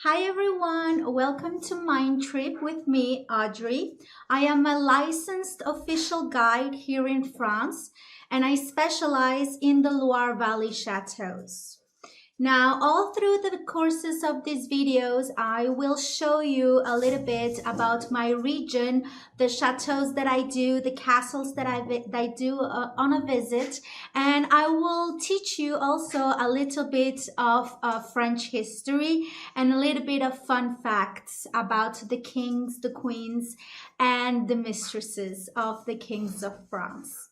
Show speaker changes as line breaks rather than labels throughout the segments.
Hi everyone, welcome to MindTrip with me, Audrey. I am a licensed official guide here in France and I specialize in the Loire Valley chateaus. Now, all through the courses of these videos, I will show you a little bit about my region, the chateaus that I do, the castles that I do on a visit, and I will teach you also a little bit of French history and a little bit of fun facts about the kings, the queens, and the mistresses of the kings of France.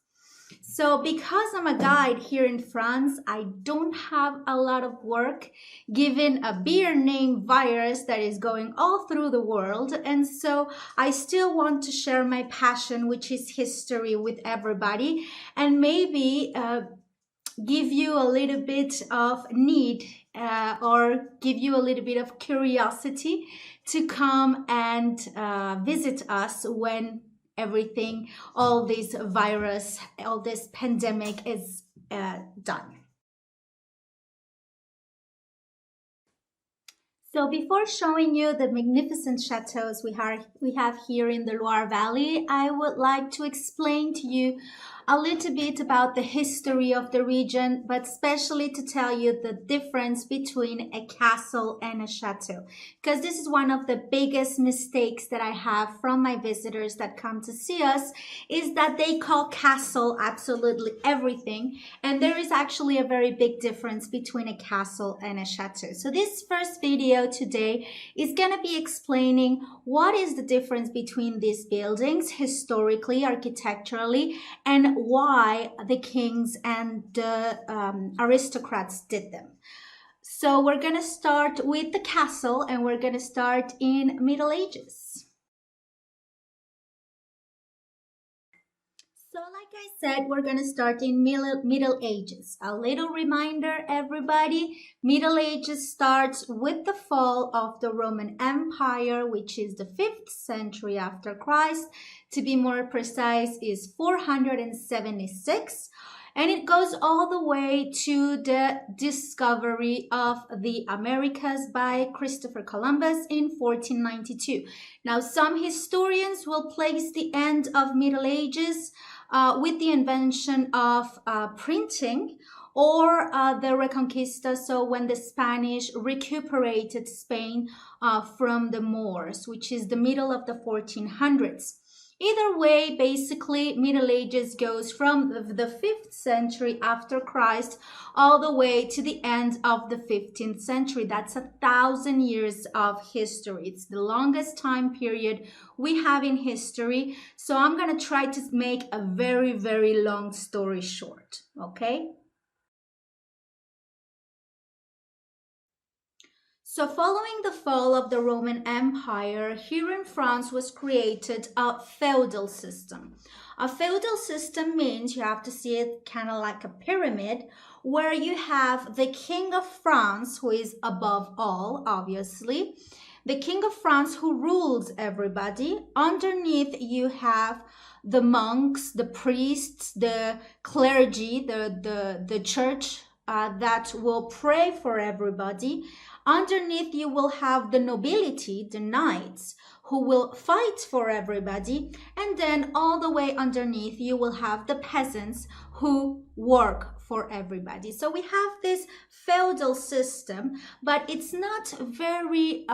So because I'm a guide here in France, I don't have a lot of work given a beer name virus that is going all through the world. And so I still want to share my passion, which is history, with everybody and maybe give you a little bit of need or give you a little bit of curiosity to come and visit us when everything, all this virus, all this pandemic is done. So before showing you the magnificent chateaus we have here in the Loire Valley, I would like to explain to you a little bit about the history of the region, but especially to tell you the difference between a castle and a chateau. Because this is one of the biggest mistakes that I have from my visitors that come to see us, is that they call castle absolutely everything. And there is actually a very big difference between a castle and a chateau. So this first video today is going to be explaining what is the difference between these buildings historically, architecturally, and why the kings and the aristocrats did them. So we're going to start with the castle and we're going to start in Middle Ages. So like I said, we're going to start in Middle Ages. A little reminder, everybody, Middle Ages starts with the fall of the Roman Empire, which is the 5th century after Christ. To be more precise, is 476. And it goes all the way to the discovery of the Americas by Christopher Columbus in 1492. Now, some historians will place the end of Middle Ages with the invention of printing or the Reconquista, so when the Spanish recuperated Spain from the Moors, which is the middle of the 1400s. Either way, basically, Middle Ages goes from the 5th century after Christ all the way to the end of the 15th century. That's 1,000 years of history. It's the longest time period we have in history. So I'm going to try to make a very, very long story short, okay? So following the fall of the Roman Empire, here in France was created a feudal system. A feudal system means you have to see it kind of like a pyramid where you have the King of France, who is above all, obviously. The King of France who rules everybody. Underneath you have the monks, the priests, the clergy, the church that will pray for everybody. Underneath you will have the nobility, the knights, who will fight for everybody. And then all the way underneath you will have the peasants who work for everybody. So we have this feudal system, but it's not very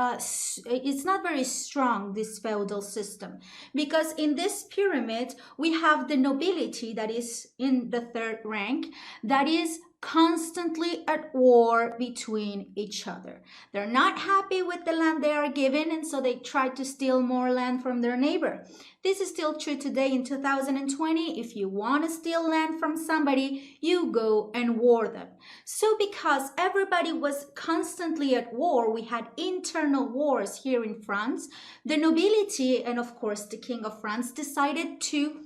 strong, this feudal system, because in this pyramid we have the nobility that is in the 3rd rank, that is constantly at war between each other. They're not happy with the land they are given, and so they try to steal more land from their neighbor. This is still true today in 2020. If you want to steal land from somebody, you go and war them. So because everybody was constantly at war, we had internal wars here in France, the nobility and of course the King of France decided to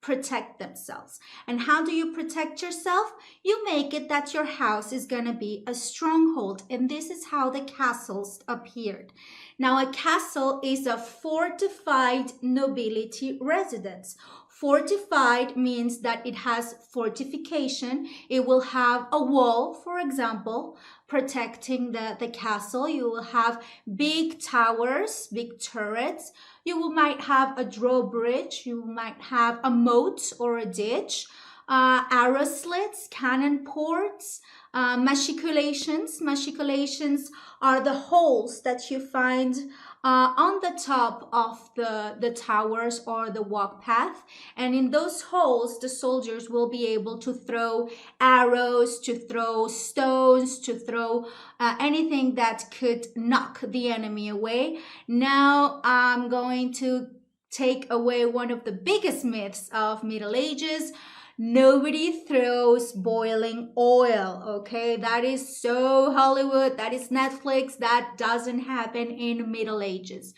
protect themselves. And how do you protect yourself? You make it that your house is going to be a stronghold. And this is how the castles appeared. Now, a castle is a fortified nobility residence. Fortified means that it has fortification. It will have a wall, for example, protecting the castle. You will have big towers, big turrets. You might have a drawbridge. You might have a moat or a ditch, arrow slits, cannon ports, machicolations. Machicolations are the holes that you find on the top of the towers or the walk path. And in those holes, the soldiers will be able to throw arrows, to throw stones, to throw anything that could knock the enemy away. Now I'm going to take away one of the biggest myths of Middle Ages. Nobody throws boiling oil, okay? That is so Hollywood, that is Netflix, that doesn't happen in Middle Ages.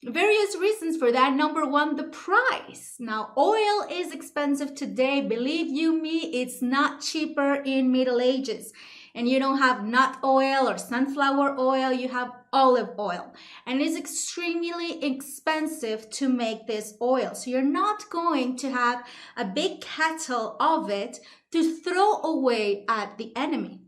Various reasons for that. Number one, the price. Now, oil is expensive today. Believe you me, it's not cheaper in Middle Ages. And you don't have nut oil or sunflower oil, you have olive oil. And it's extremely expensive to make this oil. So you're not going to have a big kettle of it to throw away at the enemy.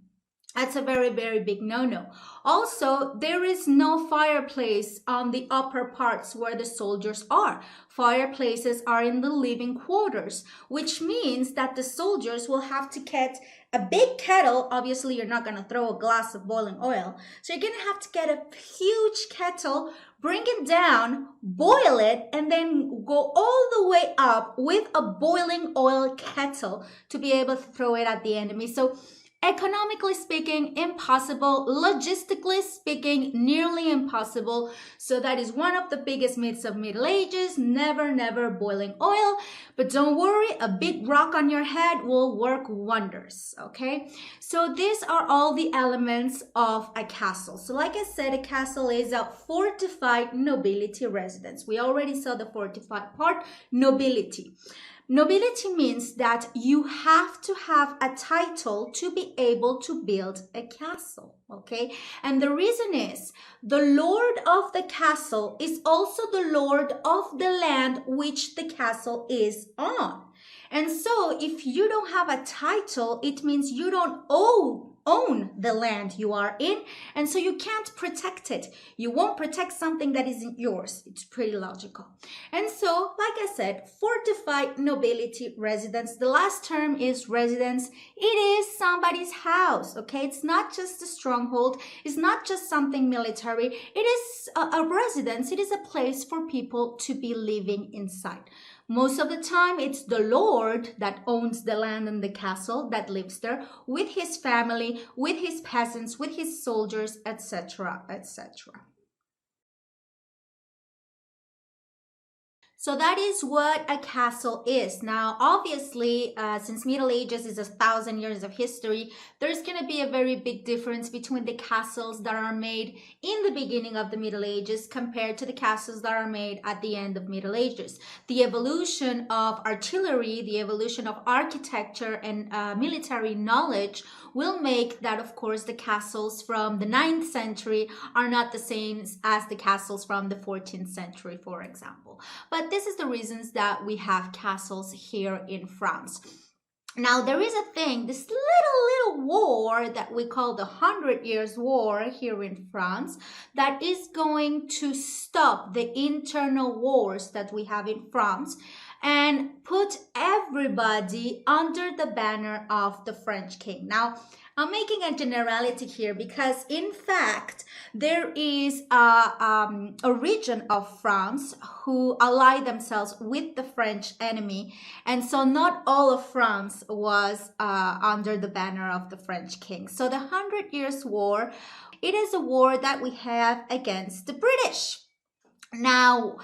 That's a very, very big no-no. Also, there is no fireplace on the upper parts where the soldiers are. Fireplaces are in the living quarters, which means that the soldiers will have to get a big kettle. Obviously, you're not going to throw a glass of boiling oil. So you're going to have to get a huge kettle, bring it down, boil it, and then go all the way up with a boiling oil kettle to be able to throw it at the enemy. So economically speaking, impossible. Logistically speaking, nearly impossible. So that is one of the biggest myths of Middle Ages. Never, never boiling oil. But don't worry, a big rock on your head will work wonders, okay? So these are all the elements of a castle. So like I said, a castle is a fortified nobility residence. We already saw the fortified part, nobility. Nobility means that you have to have a title to be able to build a castle, okay? And the reason is the lord of the castle is also the lord of the land which the castle is on. And so if you don't have a title, it means you don't own the land you are in, and so you can't protect it. You won't protect something that isn't yours. It's pretty logical. And so, like I said, fortified nobility residence. The last term is residence. It is somebody's house, okay? It's not just a stronghold. It's not just something military. It is a residence. It is a place for people to be living inside. Most of the time, it's the lord that owns the land and the castle that lives there with his family, with his peasants, with his soldiers, etc., etc. So that is what a castle is. Now, obviously, since Middle Ages is 1,000 years of history, there's going to be a very big difference between the castles that are made in the beginning of the Middle Ages compared to the castles that are made at the end of Middle Ages. The evolution of artillery, the evolution of architecture and military knowledge will make that, of course, the castles from the 9th century are not the same as the castles from the 14th century, for example. But this is the reasons that we have castles here in France. Now, there is a thing, this little war that we call the 100 Years' War here in France that is going to stop the internal wars that we have in France and put everybody under the banner of the French king. Now, I'm making a generality here because, in fact, there is a region of France who ally themselves with the French enemy. And so not all of France was under the banner of the French king. So the 100 Years' War, it is a war that we have against the British. Now,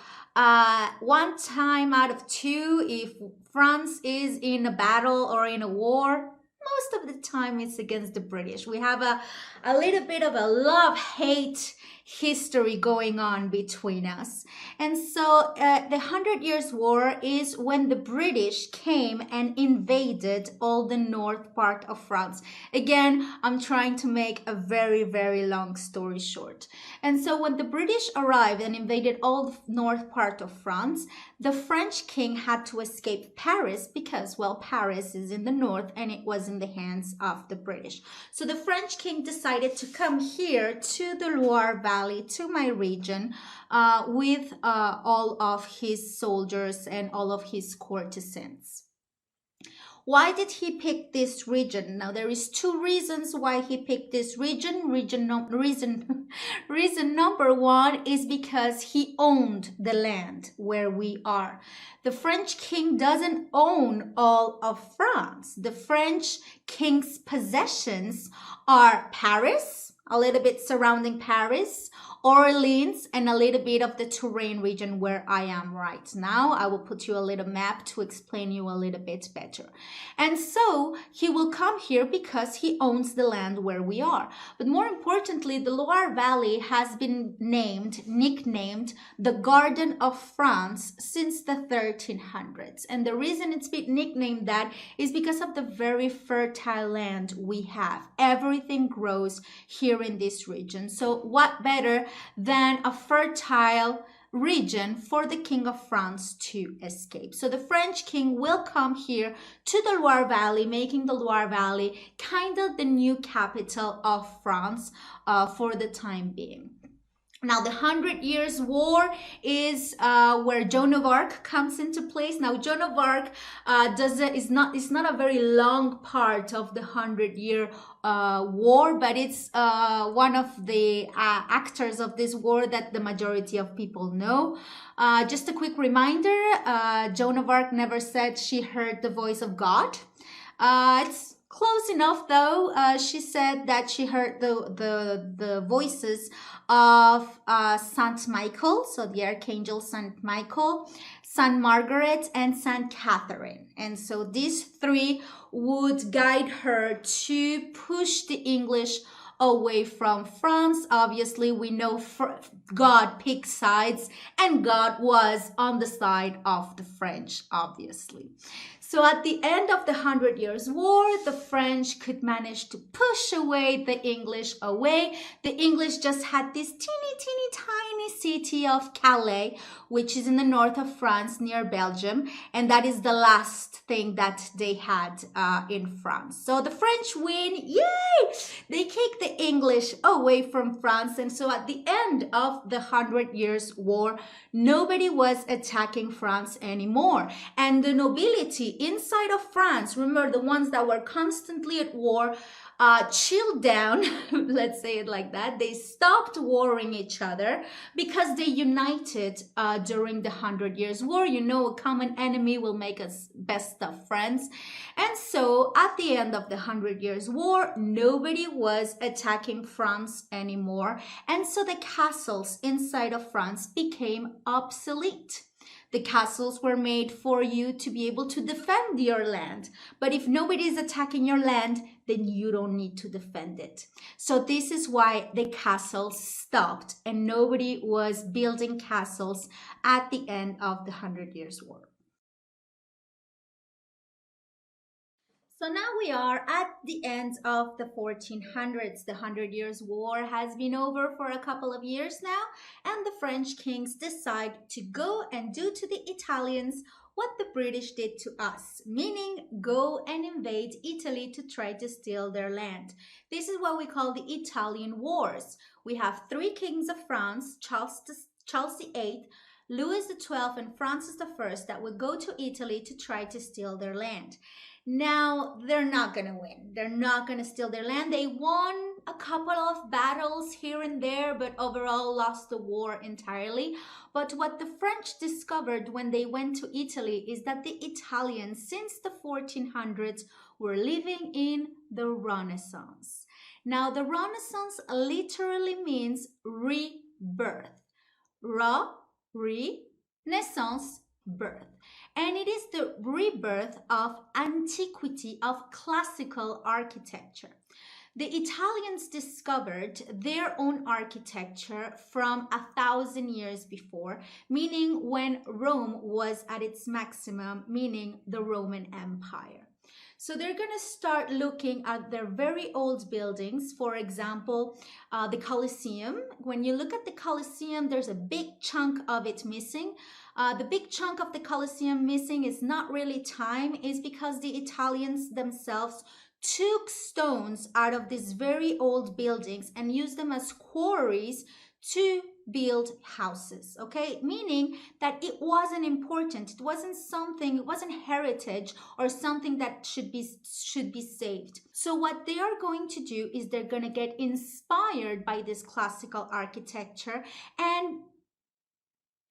one time out of two, if France is in a battle or in a war, most of the time it's against the British. We have a little bit of a love-hate history going on between us. And so the 100 Years' War is when the British came and invaded all the north part of France. Again, I'm trying to make a very, very long story short. And so when the British arrived and invaded all the north part of France, the French king had to escape Paris because, well, Paris is in the north and it was in the hands of the British. So the French king decided to come here to the Loire Valley, to my region, with all of his soldiers and all of his courtesans. Why did he pick this region? Now there is two reasons why he picked this region. Reason number one is because he owned the land where we are. The French king doesn't own all of France. The French king's possessions are Paris, a little bit surrounding Paris, Orleans, and a little bit of the Touraine region where I am right now. I will put you a little map to explain you a little bit better. And so he will come here because he owns the land where we are. But more importantly, the Loire Valley has been nicknamed the Garden of France since the 1300s. And the reason it's been nicknamed that is because of the very fertile land we have. Everything grows here in this region. So what better than a fertile region for the King of France to escape. So the French king will come here to the Loire Valley, making the Loire Valley kind of the new capital of France for the time being. Now, the 100 Years' War is where Joan of Arc comes into place. Now, Joan of Arc is not a very long part of the 100-year war, but it's one of the actors of this war that the majority of people know. Just a quick reminder, Joan of Arc never said she heard the voice of God. It's close enough though. She said that she heard the voices of Saint Michael, so the Archangel Saint Michael, Saint Margaret, and Saint Catherine. And so these three would guide her to push the English away from France. Obviously, we know God picked sides, and God was on the side of the French, obviously. So at the end of the 100 Years' War, the French could manage to push away the English away. The English just had this teeny tiny city of Calais, which is in the north of France near Belgium. And that is the last thing that they had in France. So the French win, yay! They kick the English away from France. And so at the end of the 100 Years' War, nobody was attacking France anymore. And the nobility inside of France, remember the ones that were constantly at war, chilled down, let's say it like that. They stopped warring each other because they united during the 100 Years' War. You know, a common enemy will make us best of friends. And so at the end of the 100 Years' War, nobody was attacking France anymore. And so the castles inside of France became obsolete. The castles were made for you to be able to defend your land. But if nobody is attacking your land, then you don't need to defend it. So this is why the castles stopped and nobody was building castles at the end of the 100 Years' War. So now we are at the end of the 1400s. The 100 Years' War has been over for a couple of years now, and the French kings decide to go and do to the Italians what the British did to us, meaning go and invade Italy to try to steal their land. This is what we call the Italian Wars. We have three kings of France, Charles VIII, Louis XII, and Francis I, that would go to Italy to try to steal their land. Now, they're not going to win. They're not going to steal their land. They won a couple of battles here and there, but overall lost the war entirely. But what the French discovered when they went to Italy is that the Italians, since the 1400s, were living in the Renaissance. Now, the Renaissance literally means rebirth. Renaissance, birth. And it is the rebirth of antiquity, of classical architecture. The Italians discovered their own architecture from 1,000 years before, meaning when Rome was at its maximum, meaning the Roman Empire. So they're going to start looking at their very old buildings. For example, the Colosseum. When you look at the Colosseum, there's a big chunk of it missing. The big chunk of the Colosseum missing is not really time, it's because the Italians themselves took stones out of these very old buildings and used them as quarries to build houses, okay? Meaning that it wasn't important. It wasn't something, it wasn't heritage or something that should be saved. So what they are going to do is they're going to get inspired by this classical architecture and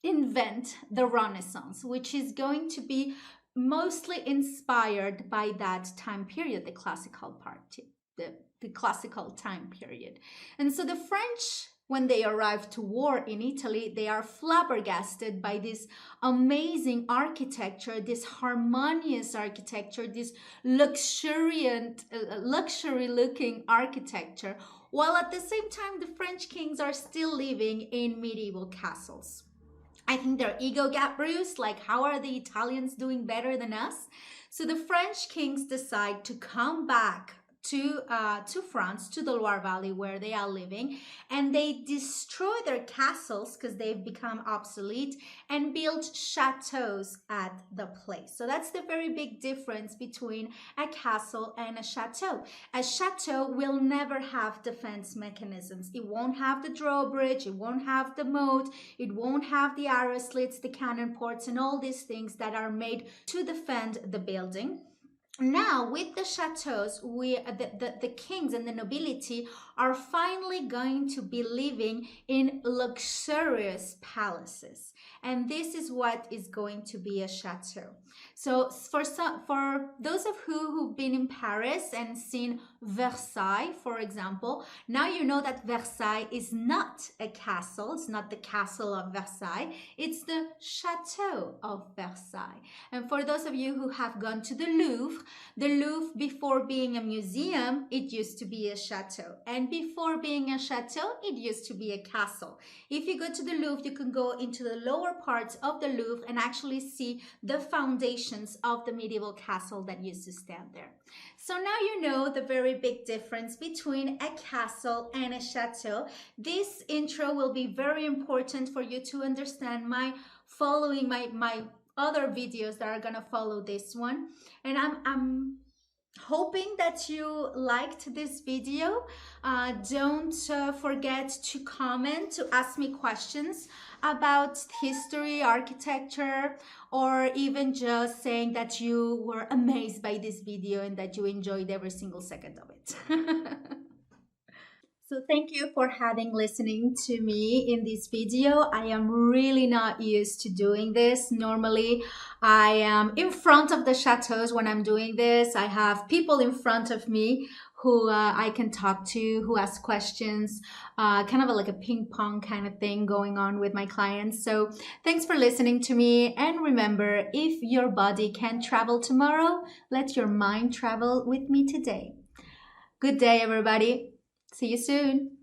invent the Renaissance, which is going to be mostly inspired by that time period, the classical classical time period. And so the French, when they arrive to war in Italy, they are flabbergasted by this amazing architecture, this harmonious architecture, this luxuriant, luxury-looking architecture, while at the same time the French kings are still living in medieval castles. I think their ego got bruised, like how are the Italians doing better than us? So the French kings decide to come back to France, to the Loire Valley where they are living, and they destroy their castles because they've become obsolete and build chateaus at the place. So that's the very big difference between a castle and a chateau. A chateau will never have defense mechanisms. It won't have the drawbridge, it won't have the moat, it won't have the arrow slits, the cannon ports, and all these things that are made to defend the building. Now, with the chateaus, the kings and the nobility are finally going to be living in luxurious palaces. And this is what is going to be a chateau. So for those of you who've been in Paris and seen Versailles, for example, now you know that Versailles is not a castle. It's not the castle of Versailles. It's the chateau of Versailles. And for those of you who have gone to the Louvre before being a museum, it used to be a chateau. And before being a chateau, it used to be a castle. If you go to the Louvre, you can go into the lower parts of the Louvre and actually see the foundations of the medieval castle that used to stand there. So now you know the very big difference between a castle and a chateau. This intro will be very important for you to understand my other videos that are gonna follow this one. And I'm hoping that you liked this video. Don't forget to comment, to ask me questions about history, architecture, or even just saying that you were amazed by this video and that you enjoyed every single second of it. So thank you for listening to me in this video. I am really not used to doing this. Normally, I am in front of the chateaus when I'm doing this. I have people in front of me who I can talk to, who ask questions, kind of like a ping pong kind of thing going on with my clients. So thanks for listening to me. And remember, if your body can't travel tomorrow, let your mind travel with me today. Good day, everybody. See you soon.